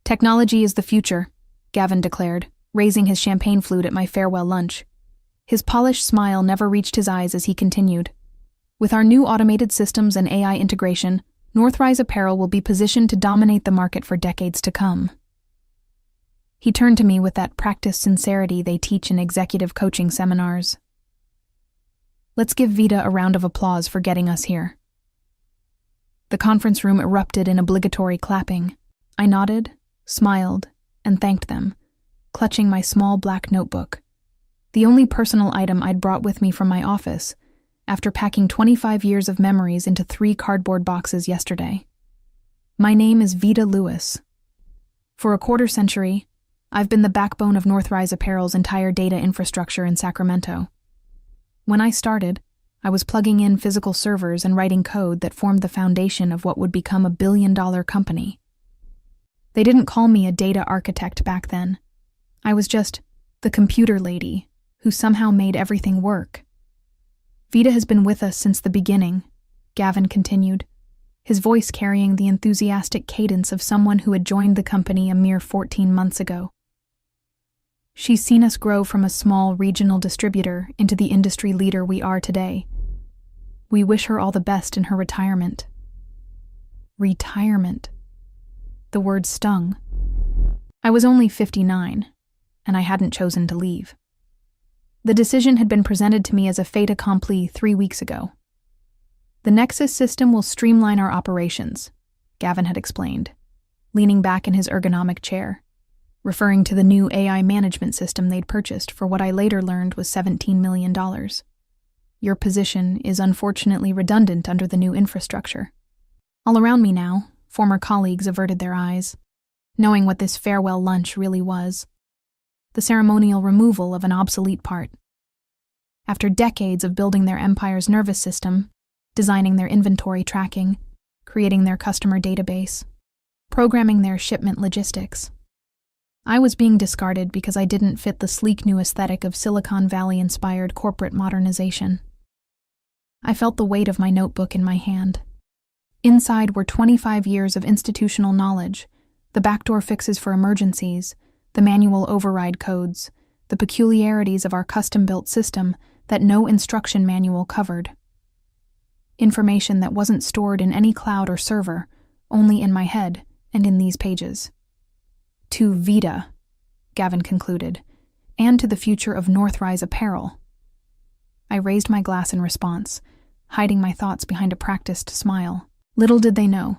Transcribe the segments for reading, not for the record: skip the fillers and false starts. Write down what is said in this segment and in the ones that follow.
Technology is the future, Gavin declared, raising his champagne flute at my farewell lunch. His polished smile never reached his eyes as he continued. With our new automated systems and AI integration, Northrise Apparel will be positioned to dominate the market for decades to come. He turned to me with that practiced sincerity they teach in executive coaching seminars. Let's give Vita a round of applause for getting us here. The conference room erupted in obligatory clapping. I nodded, smiled, and thanked them, clutching my small black notebook, the only personal item I'd brought with me from my office, after packing 25 years of memories into 3 cardboard boxes yesterday. My name is Vita Lewis. For a quarter century, I've been the backbone of Northrise Apparel's entire data infrastructure in Sacramento. When I started, I was plugging in physical servers and writing code that formed the foundation of what would become a billion-dollar company. They didn't call me a data architect back then. I was just the computer lady who somehow made everything work. Vita has been with us since the beginning, Gavin continued, his voice carrying the enthusiastic cadence of someone who had joined the company a mere 14 months ago. She's seen us grow from a small regional distributor into the industry leader we are today. We wish her all the best in her retirement. Retirement. The word stung. I was only 59, and I hadn't chosen to leave. The decision had been presented to me as a fait accompli 3 weeks ago. The Nexus system will streamline our operations, Gavin had explained, leaning back in his ergonomic chair, referring to the new AI management system they'd purchased for what I later learned was $17 million. Your position is unfortunately redundant under the new infrastructure. All around me now, former colleagues averted their eyes, knowing what this farewell lunch really was. The ceremonial removal of an obsolete part. After decades of building their empire's nervous system, designing their inventory tracking, creating their customer database, programming their shipment logistics, I was being discarded because I didn't fit the sleek new aesthetic of Silicon Valley-inspired corporate modernization. I felt the weight of my notebook in my hand. Inside were 25 years of institutional knowledge, the backdoor fixes for emergencies, the manual override codes, the peculiarities of our custom-built system that no instruction manual covered. Information that wasn't stored in any cloud or server, only in my head and in these pages. To Vita, Gavin concluded, and to the future of Northrise Apparel. I raised my glass in response, hiding my thoughts behind a practiced smile. Little did they know,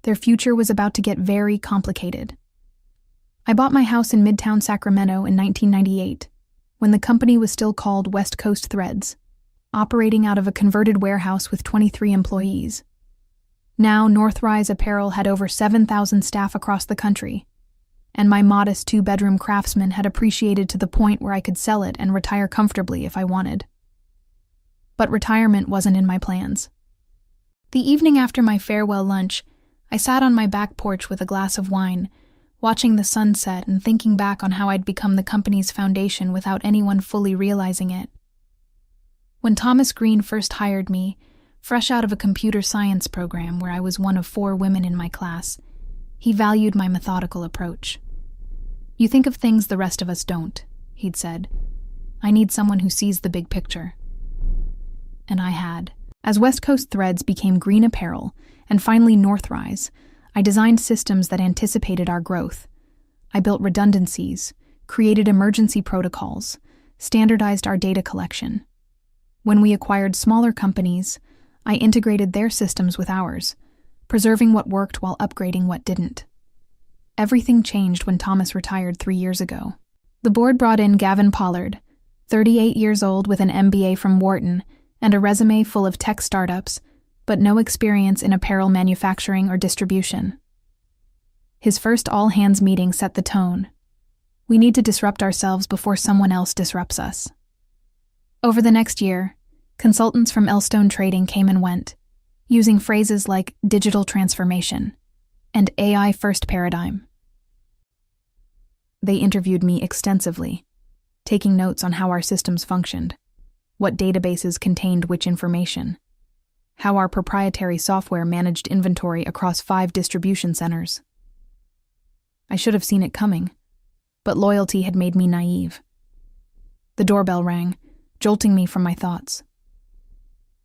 their future was about to get very complicated. I bought my house in Midtown Sacramento in 1998, when the company was still called West Coast Threads, operating out of a converted warehouse with 23 employees. Now, Northrise Apparel had over 7,000 staff across the country, and my modest 2-bedroom craftsman had appreciated to the point where I could sell it and retire comfortably if I wanted. But retirement wasn't in my plans. The evening after my farewell lunch, I sat on my back porch with a glass of wine, watching the sunset and thinking back on how I'd become the company's foundation without anyone fully realizing it. When Thomas Green first hired me, fresh out of a computer science program where I was one of 4 women in my class, he valued my methodical approach. You think of things the rest of us don't, he'd said. I need someone who sees the big picture. And I had. As West Coast Threads became Green Apparel, and finally Northrise, I designed systems that anticipated our growth. I built redundancies, created emergency protocols, standardized our data collection. When we acquired smaller companies, I integrated their systems with ours, preserving what worked while upgrading what didn't. Everything changed when Thomas retired 3 years ago. The board brought in Gavin Pollard, 38 years old with an MBA from Wharton and a resume full of tech startups, but no experience in apparel manufacturing or distribution. His first all-hands meeting set the tone. We need to disrupt ourselves before someone else disrupts us. Over the next year, consultants from Elstone Trading came and went, using phrases like digital transformation and AI-first paradigm. They interviewed me extensively, taking notes on how our systems functioned, what databases contained which information, how our proprietary software managed inventory across 5 distribution centers. I should have seen it coming, but loyalty had made me naive. The doorbell rang, jolting me from my thoughts.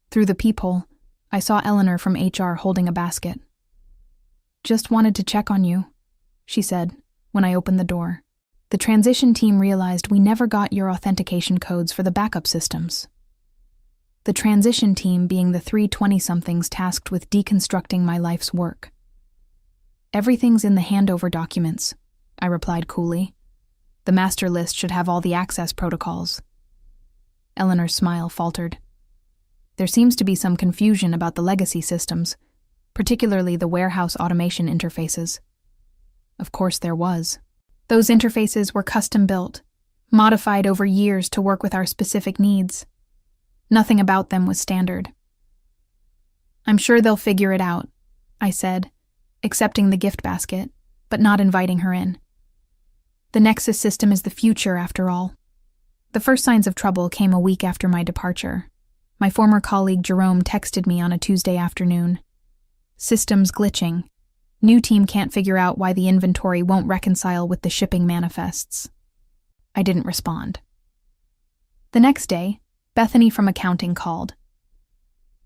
Through the peephole, I saw Eleanor from HR holding a basket. "Just wanted to check on you," she said when I opened the door. "The transition team realized we never got your authentication codes for the backup systems." The transition team being the 3 20-somethings tasked with deconstructing my life's work. "Everything's in the handover documents," I replied coolly. "The master list should have all the access protocols." Eleanor's smile faltered. "There seems to be some confusion about the legacy systems, particularly the warehouse automation interfaces." Of course there was. Those interfaces were custom-built, modified over years to work with our specific needs. Nothing about them was standard. "I'm sure they'll figure it out," I said, accepting the gift basket, but not inviting her in. The Nexus system is the future, after all. The first signs of trouble came a week after my departure. My former colleague Jerome texted me on a Tuesday afternoon. "Systems glitching. New team can't figure out why the inventory won't reconcile with the shipping manifests." I didn't respond. The next day, Bethany from accounting called.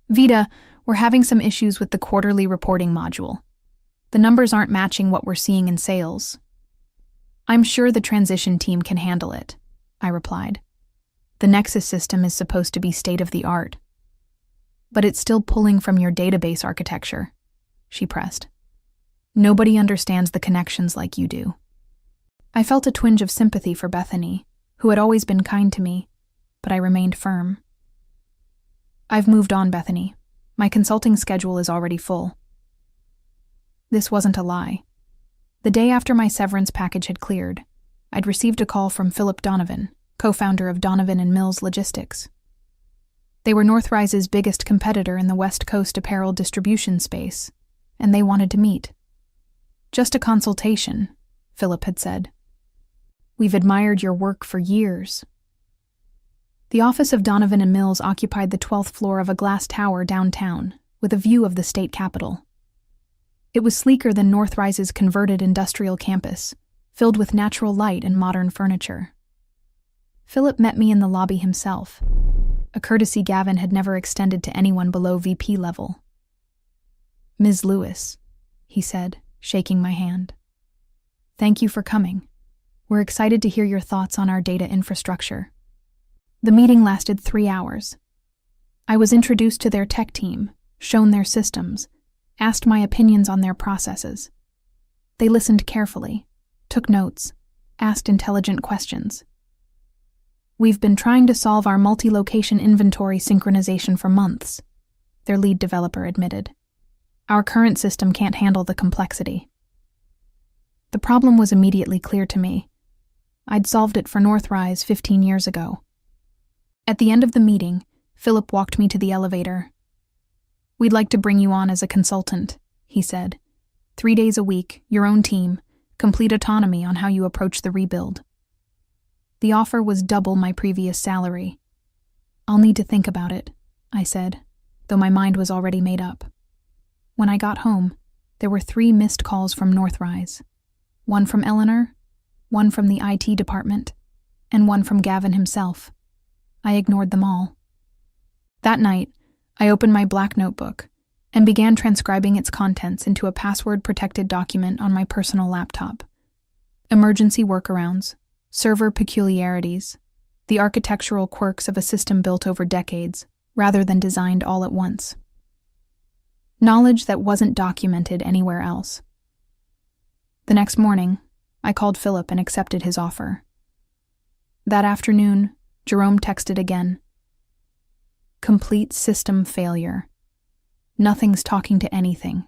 "Vita, we're having some issues with the quarterly reporting module. The numbers aren't matching what we're seeing in sales." "I'm sure the transition team can handle it," I replied. "The Nexus system is supposed to be state-of-the-art." "But it's still pulling from your database architecture," she pressed. "Nobody understands the connections like you do." I felt a twinge of sympathy for Bethany, who had always been kind to me, but I remained firm. "I've moved on, Bethany. My consulting schedule is already full." This wasn't a lie. The day after my severance package had cleared, I'd received a call from Philip Donovan, co-founder of Donovan and Mills Logistics. They were Northrise's biggest competitor in the West Coast apparel distribution space, and they wanted to meet. "Just a consultation," Philip had said. "We've admired your work for years." The office of Donovan and Mills occupied the 12th floor of a glass tower downtown, with a view of the state capitol. It was sleeker than Northrise's converted industrial campus, filled with natural light and modern furniture. Philip met me in the lobby himself, a courtesy Gavin had never extended to anyone below VP level. "Ms. Lewis," he said, shaking my hand. "Thank you for coming. We're excited to hear your thoughts on our data infrastructure." The meeting lasted 3 hours. I was introduced to their tech team, shown their systems, asked my opinions on their processes. They listened carefully, took notes, asked intelligent questions. "We've been trying to solve our multi-location inventory synchronization for months," their lead developer admitted. "Our current system can't handle the complexity." The problem was immediately clear to me. I'd solved it for Northrise 15 years ago. At the end of the meeting, Philip walked me to the elevator. "We'd like to bring you on as a consultant," he said. 3 days a week, your own team, complete autonomy on how you approach the rebuild." The offer was double my previous salary. "I'll need to think about it," I said, though my mind was already made up. When I got home, there were 3 missed calls from Northrise. One from Eleanor, one from the IT department, and one from Gavin himself. I ignored them all. That night, I opened my black notebook and began transcribing its contents into a password-protected document on my personal laptop. Emergency workarounds, server peculiarities, the architectural quirks of a system built over decades, rather than designed all at once. Knowledge that wasn't documented anywhere else. The next morning, I called Philip and accepted his offer. That afternoon, Jerome texted again. "Complete system failure. Nothing's talking to anything.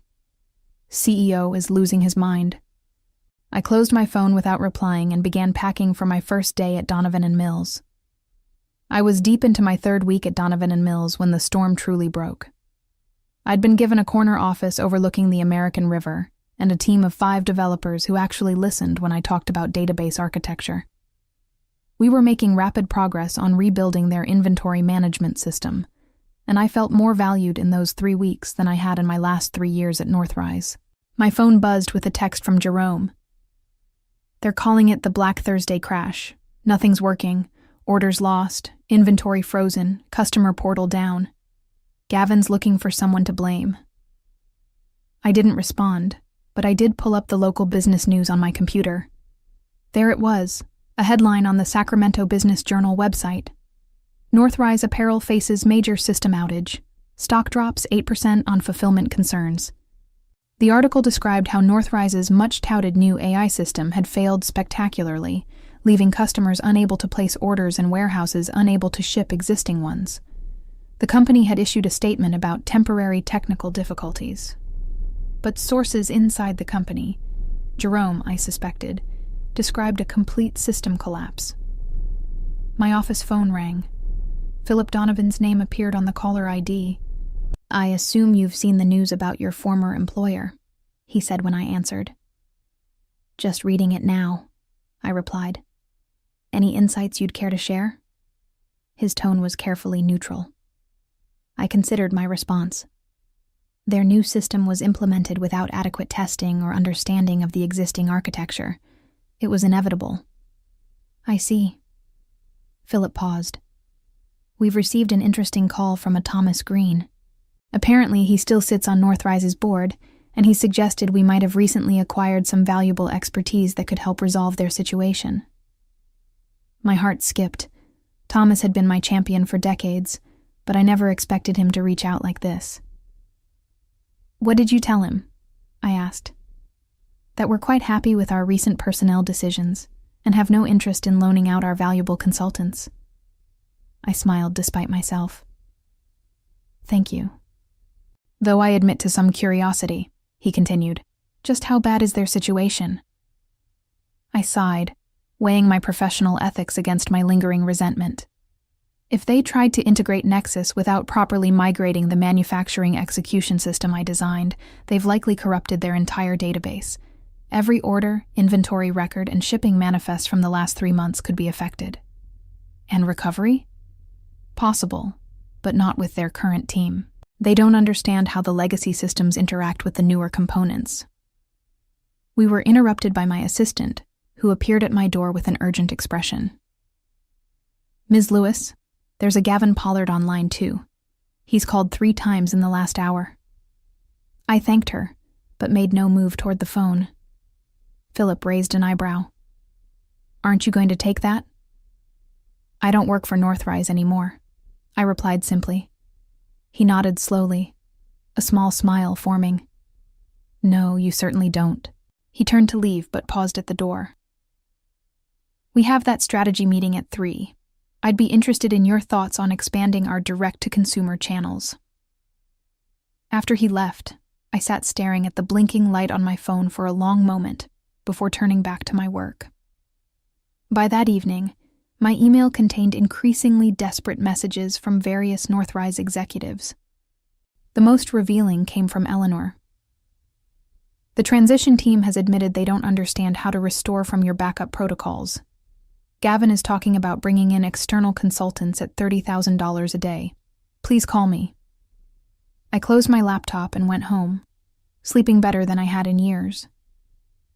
CEO is losing his mind." I closed my phone without replying and began packing for my first day at Donovan and Mills. I was deep into my 3rd week at Donovan and Mills when the storm truly broke. I'd been given a corner office overlooking the American River and a team of 5 developers who actually listened when I talked about database architecture. We were making rapid progress on rebuilding their inventory management system, and I felt more valued in those 3 weeks than I had in my last 3 years at Northrise. My phone buzzed with a text from Jerome. They're calling it the Black Thursday crash. Nothing's working. Orders lost. Inventory frozen. Customer portal down. Gavin's looking for someone to blame. I didn't respond, but I did pull up the local business news on my computer. There it was, a headline on the Sacramento Business Journal website. Northrise Apparel faces major system outage. Stock drops 8% on fulfillment concerns. The article described how Northrise's much-touted new AI system had failed spectacularly, leaving customers unable to place orders and warehouses unable to ship existing ones. The company had issued a statement about temporary technical difficulties. But sources inside the company, Jerome, I suspected, described a complete system collapse. My office phone rang. Philip Donovan's name appeared on the caller ID. "I assume you've seen the news about your former employer," he said when I answered. "Just reading it now," I replied. "Any insights you'd care to share?" His tone was carefully neutral. I considered my response. Their new system was implemented without adequate testing or understanding of the existing architecture. It was inevitable. "I see." Philip paused. "We've received an interesting call from a Thomas Green. Apparently, he still sits on Northrise's board, and he suggested we might have recently acquired some valuable expertise that could help resolve their situation." My heart skipped. Thomas had been my champion for decades, but I never expected him to reach out like this. "What did you tell him?" I asked. "That we're quite happy with our recent personnel decisions and have no interest in loaning out our valuable consultants." I smiled despite myself. "Thank you. Though I admit to some curiosity," he continued. "Just how bad is their situation?" I sighed, weighing my professional ethics against my lingering resentment. If they tried to integrate Nexus without properly migrating the manufacturing execution system I designed, they've likely corrupted their entire database. Every order, inventory record, and shipping manifest from the last 3 months could be affected. And recovery? Possible, but not with their current team. They don't understand how the legacy systems interact with the newer components. We were interrupted by my assistant, who appeared at my door with an urgent expression. "Ms. Lewis, there's a Gavin Pollard on line 2. He's called 3 times in the last hour." I thanked her, but made no move toward the phone. Philip raised an eyebrow. "Aren't you going to take that?" "I don't work for Northrise anymore," I replied simply. He nodded slowly, a small smile forming. "No, you certainly don't." He turned to leave, but paused at the door. "We have that strategy meeting at 3. I'd be interested in your thoughts on expanding our direct-to-consumer channels." After he left, I sat staring at the blinking light on my phone for a long moment before turning back to my work. By that evening, my email contained increasingly desperate messages from various Northrise executives. The most revealing came from Eleanor. "The transition team has admitted they don't understand how to restore from your backup protocols. Gavin is talking about bringing in external consultants at $30,000 a day. Please call me." I closed my laptop and went home, sleeping better than I had in years.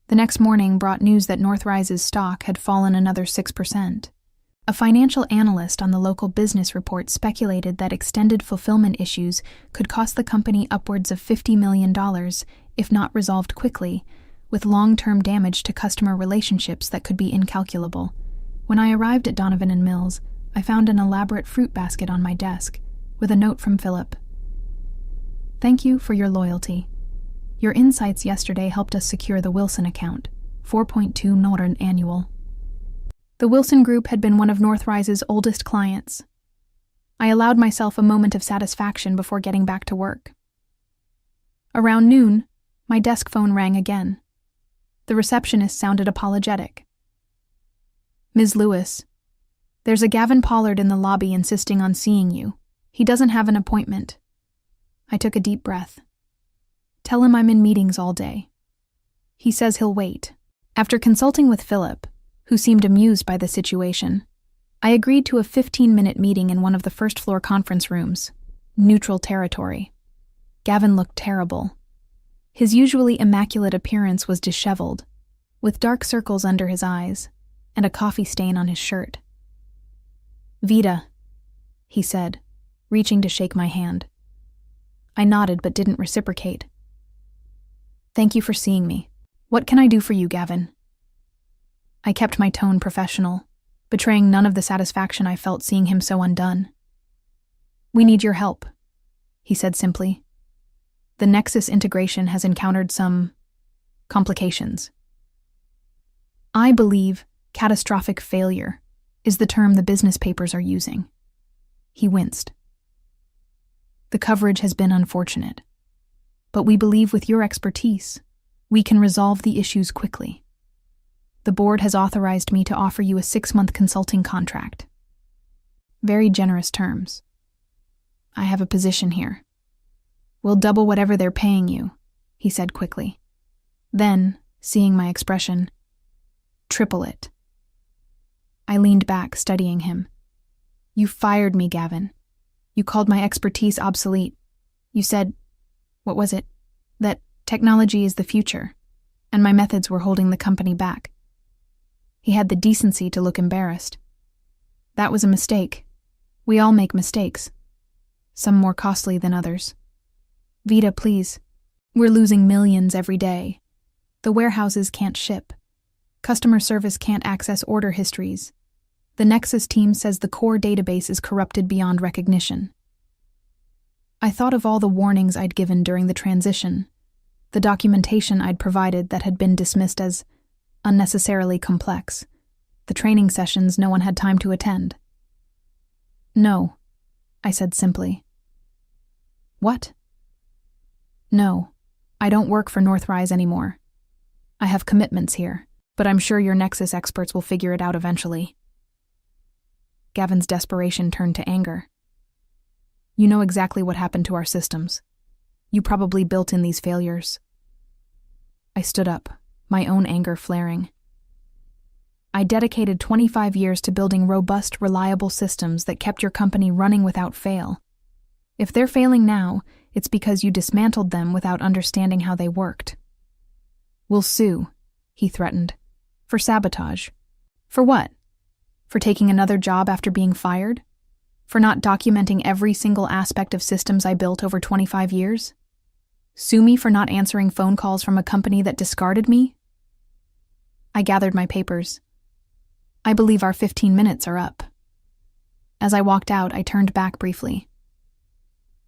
The next morning brought news that Northrise's stock had fallen another 6%. A financial analyst on the local business report speculated that extended fulfillment issues could cost the company upwards of $50 million if not resolved quickly, with long-term damage to customer relationships that could be incalculable. When I arrived at Donovan and Mills, I found an elaborate fruit basket on my desk, with a note from Philip. "Thank you for your loyalty. Your insights yesterday helped us secure the Wilson account, 4.2 Northern annual." The Wilson Group had been one of Northrise's oldest clients. I allowed myself a moment of satisfaction before getting back to work. Around noon, my desk phone rang again. The receptionist sounded apologetic. "Ms. Lewis, there's a Gavin Pollard in the lobby insisting on seeing you. He doesn't have an appointment." I took a deep breath. "Tell him I'm in meetings all day. He says he'll wait." After consulting with Philip, who seemed amused by the situation, I agreed to a 15-minute meeting in one of the first-floor conference rooms, neutral territory. Gavin looked terrible. His usually immaculate appearance was disheveled, with dark circles under his eyes and a coffee stain on his shirt. "Vida," he said, reaching to shake my hand. I nodded but didn't reciprocate. "Thank you for seeing me. What can I do for you, Gavin?" I kept my tone professional, betraying none of the satisfaction I felt seeing him so undone. "We need your help," he said simply. "The Nexus integration has encountered some complications." I believe catastrophic failure is the term the business papers are using. He winced. "The coverage has been unfortunate, but we believe with your expertise, we can resolve the issues quickly. The board has authorized me to offer you a 6-month consulting contract. Very generous terms. I have a position here. We'll double whatever they're paying you," he said quickly. Then, seeing my expression, "Triple it." I leaned back, studying him. "You fired me, Gavin. You called my expertise obsolete. You said, what was it? That technology is the future, and my methods were holding the company back." He had the decency to look embarrassed. "That was a mistake. We all make mistakes. Some more costly than others. Vida, please. We're losing millions every day. The warehouses can't ship. Customer service can't access order histories. The Nexus team says the core database is corrupted beyond recognition." I thought of all the warnings I'd given during the transition, the documentation I'd provided that had been dismissed as unnecessarily complex, the training sessions no one had time to attend. "No," I said simply. "What?" "No, I don't work for Northrise anymore. I have commitments here, but I'm sure your Nexus experts will figure it out eventually." Gavin's desperation turned to anger. "You know exactly what happened to our systems. You probably built in these failures." I stood up, my own anger flaring. "I dedicated 25 years to building robust, reliable systems that kept your company running without fail. If they're failing now, it's because you dismantled them without understanding how they worked." "We'll sue," he threatened. "For sabotage." "For what? For taking another job after being fired? For not documenting every single aspect of systems I built over 25 years? Sue me for not answering phone calls from a company that discarded me?" I gathered my papers. "I believe our 15 minutes are up." As I walked out, I turned back briefly.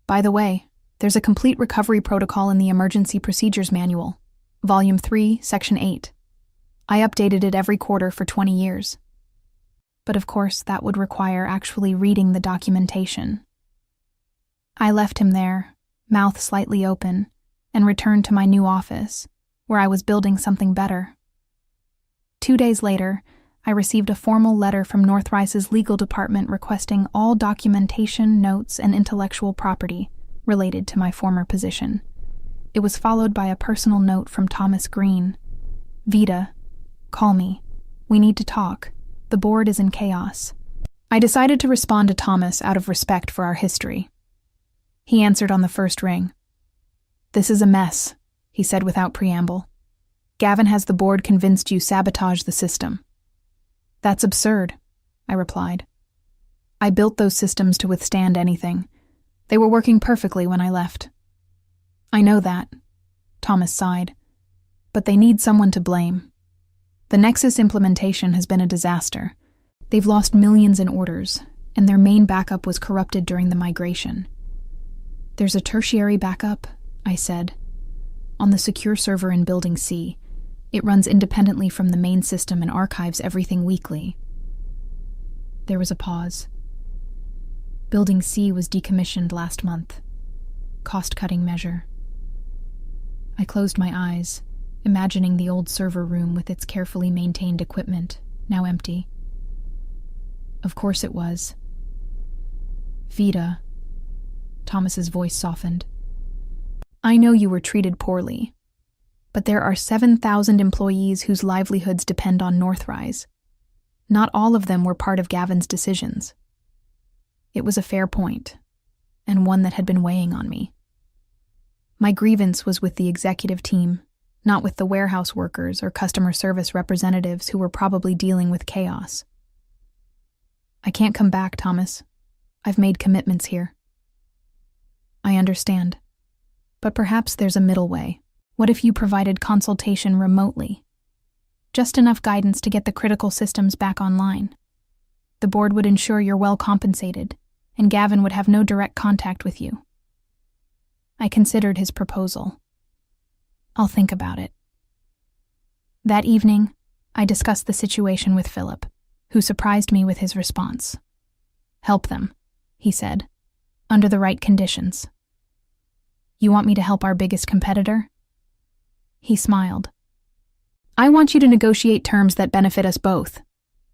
"By the way, there's a complete recovery protocol in the Emergency Procedures Manual, Volume 3, Section 8. I updated it every quarter for 20 years. But of course, that would require actually reading the documentation." I left him there, mouth slightly open, and returned to my new office, where I was building something better. 2 days later, I received a formal letter from Northrise's legal department requesting all documentation, notes, and intellectual property related to my former position. It was followed by a personal note from Thomas Green. "Vida, call me. We need to talk. The board is in chaos." I decided to respond to Thomas out of respect for our history. He answered on the first ring. "This is a mess," he said without preamble. "Gavin has the board convinced you sabotaged the system." "That's absurd," I replied. "I built those systems to withstand anything. They were working perfectly when I left." "I know that," Thomas sighed. "But they need someone to blame. The Nexus implementation has been a disaster. They've lost millions in orders, and their main backup was corrupted during the migration." "There's a tertiary backup," I said. "On the secure server in Building C. It runs independently from the main system and archives everything weekly." There was a pause. Building C was decommissioned last month. Cost-cutting measure. I closed my eyes, imagining the old server room with its carefully maintained equipment, now empty. Of course it was. "Vida," Thomas's voice softened. "I know you were treated poorly, but there are 7,000 employees whose livelihoods depend on Northrise. Not all of them were part of Gavin's decisions." It was a fair point, and one that had been weighing on me. My grievance was with the executive team, not with the warehouse workers or customer service representatives who were probably dealing with chaos. I can't come back, Thomas. I've made commitments here. I understand. But perhaps there's a middle way. What if you provided consultation remotely? Just enough guidance to get the critical systems back online. The board would ensure you're well compensated, and Gavin would have no direct contact with you. I considered his proposal. I'll think about it. That evening, I discussed the situation with Philip, who surprised me with his response. Help them, he said, under the right conditions. You want me to help our biggest competitor? He smiled. I want you to negotiate terms that benefit us both.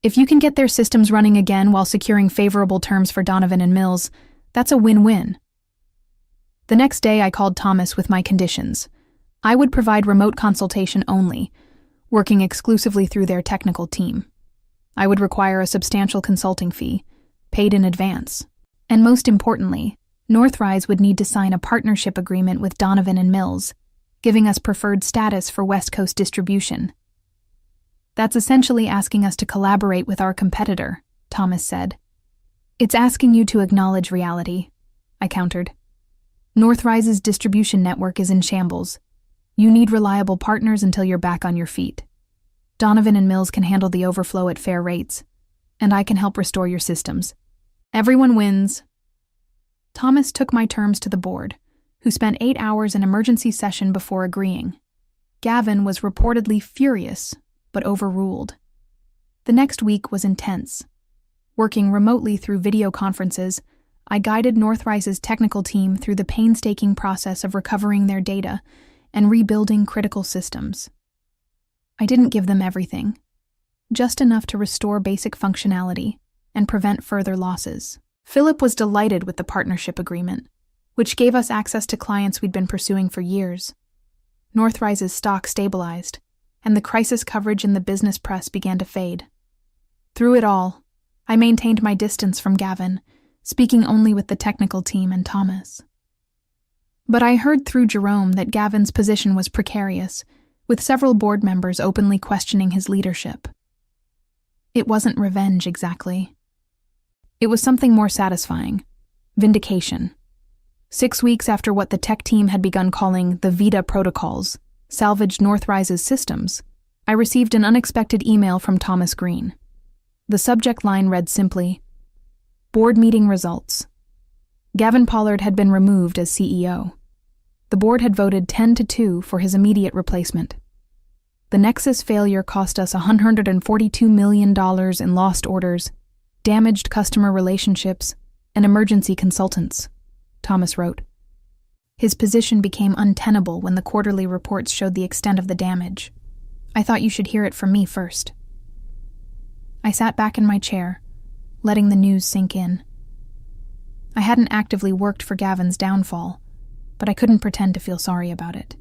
If you can get their systems running again while securing favorable terms for Donovan and Mills, that's a win-win. The next day I called Thomas with my conditions. I would provide remote consultation only, working exclusively through their technical team. I would require a substantial consulting fee, paid in advance. And most importantly, Northrise would need to sign a partnership agreement with Donovan and Mills, giving us preferred status for West Coast distribution. That's essentially asking us to collaborate with our competitor, Thomas said. It's asking you to acknowledge reality, I countered. Northrise's distribution network is in shambles. You need reliable partners until you're back on your feet. Donovan and Mills can handle the overflow at fair rates, and I can help restore your systems. Everyone wins. Thomas took my terms to the board, who spent 8 hours in emergency session before agreeing. Gavin was reportedly furious, but overruled. The next week was intense. Working remotely through video conferences, I guided Northrise's technical team through the painstaking process of recovering their data and rebuilding critical systems. I didn't give them everything, just enough to restore basic functionality and prevent further losses. Philip was delighted with the partnership agreement, which gave us access to clients we'd been pursuing for years. Northrise's stock stabilized, and the crisis coverage in the business press began to fade. Through it all, I maintained my distance from Gavin, speaking only with the technical team and Thomas. But I heard through Jerome that Gavin's position was precarious, with several board members openly questioning his leadership. It wasn't revenge exactly. It was something more satisfying: vindication. 6 weeks after what the tech team had begun calling the Vita protocols salvaged Northrise's systems, I received an unexpected email from Thomas Green. The subject line read simply, Board meeting results. Gavin Pollard had been removed as CEO. The board had voted 10-2 for his immediate replacement. The Nexus failure cost us $142 million in lost orders, damaged customer relationships, and emergency consultants, Thomas wrote. His position became untenable when the quarterly reports showed the extent of the damage. I thought you should hear it from me first. I sat back in my chair, letting the news sink in. I hadn't actively worked for Gavin's downfall, but I couldn't pretend to feel sorry about it.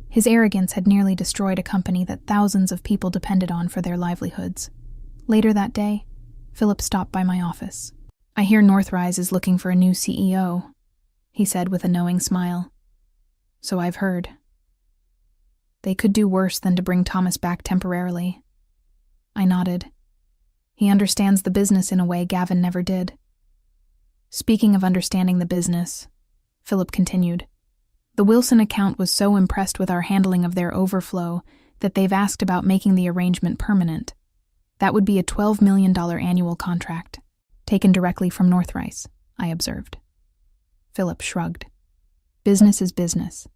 His arrogance had nearly destroyed a company that thousands of people depended on for their livelihoods. Later that day, Philip stopped by my office. I hear Northrise is looking for a new CEO, he said with a knowing smile. So I've heard. They could do worse than to bring Thomas back temporarily. I nodded. He understands the business in a way Gavin never did. Speaking of understanding the business, Philip continued, the Wilson account was so impressed with our handling of their overflow that they've asked about making the arrangement permanent. That would be a $12 million annual contract, taken directly from Northrise, I observed. Philip shrugged. Business is business.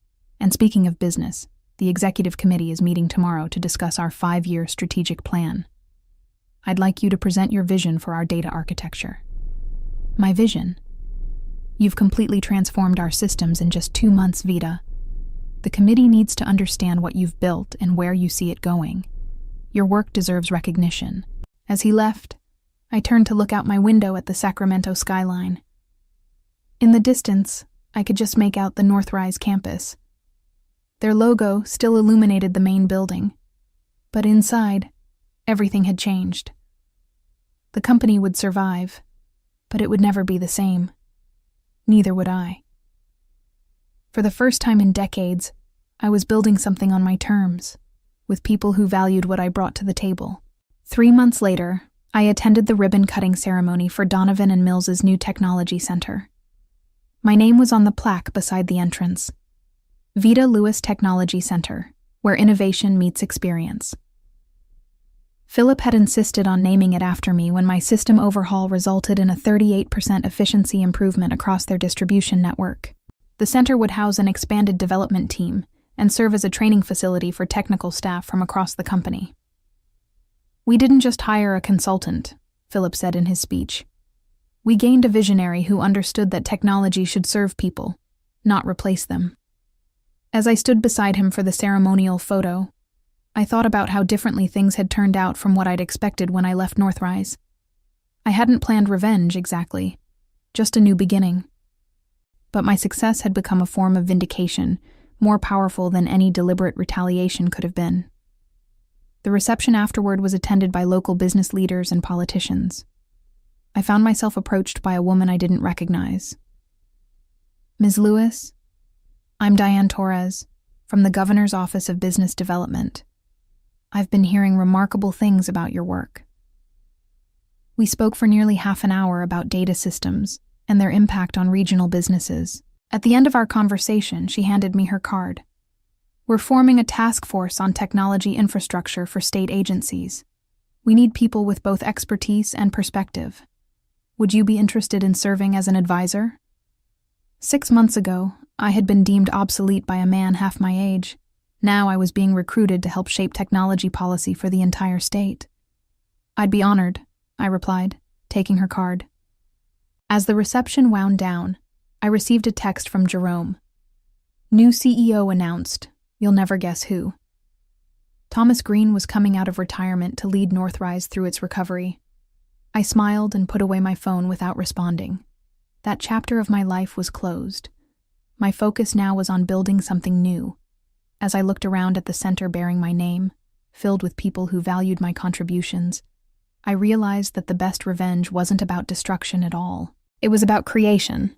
And speaking of business, the executive committee is meeting tomorrow to discuss our 5-year strategic plan. I'd like you to present your vision for our data architecture. My vision? You've completely transformed our systems in just 2 months, Vita. The committee needs to understand what you've built and where you see it going. Your work deserves recognition. As he left, I turned to look out my window at the Sacramento skyline. In the distance, I could just make out the Northrise campus. Their logo still illuminated the main building, but inside, everything had changed. The company would survive, but it would never be the same. Neither would I. For the first time in decades, I was building something on my terms, with people who valued what I brought to the table. 3 months later, I attended the ribbon-cutting ceremony for Donovan and Mills's new technology center. My name was on the plaque beside the entrance. Vita Lewis Technology Center, where innovation meets experience. Philip had insisted on naming it after me when my system overhaul resulted in a 38% efficiency improvement across their distribution network. The center would house an expanded development team and serve as a training facility for technical staff from across the company. "We didn't just hire a consultant," Philip said in his speech. "We gained a visionary who understood that technology should serve people, not replace them." As I stood beside him for the ceremonial photo, I thought about how differently things had turned out from what I'd expected when I left Northrise. I hadn't planned revenge exactly, just a new beginning. But my success had become a form of vindication, more powerful than any deliberate retaliation could have been. The reception afterward was attended by local business leaders and politicians. I found myself approached by a woman I didn't recognize. "Ms. Lewis, I'm Diane Torres, from the Governor's Office of Business Development. I've been hearing remarkable things about your work." We spoke for nearly half an hour about data systems and their impact on regional businesses. At the end of our conversation, she handed me her card. "We're forming a task force on technology infrastructure for state agencies. We need people with both expertise and perspective. Would you be interested in serving as an advisor?" 6 months ago, I had been deemed obsolete by a man half my age. Now I was being recruited to help shape technology policy for the entire state. "I'd be honored," I replied, taking her card. As the reception wound down, I received a text from Jerome. "New CEO announced. You'll never guess who." Thomas Green was coming out of retirement to lead Northrise through its recovery. I smiled and put away my phone without responding. That chapter of my life was closed. My focus now was on building something new. As I looked around at the center bearing my name, filled with people who valued my contributions, I realized that the best revenge wasn't about destruction at all. It was about creation.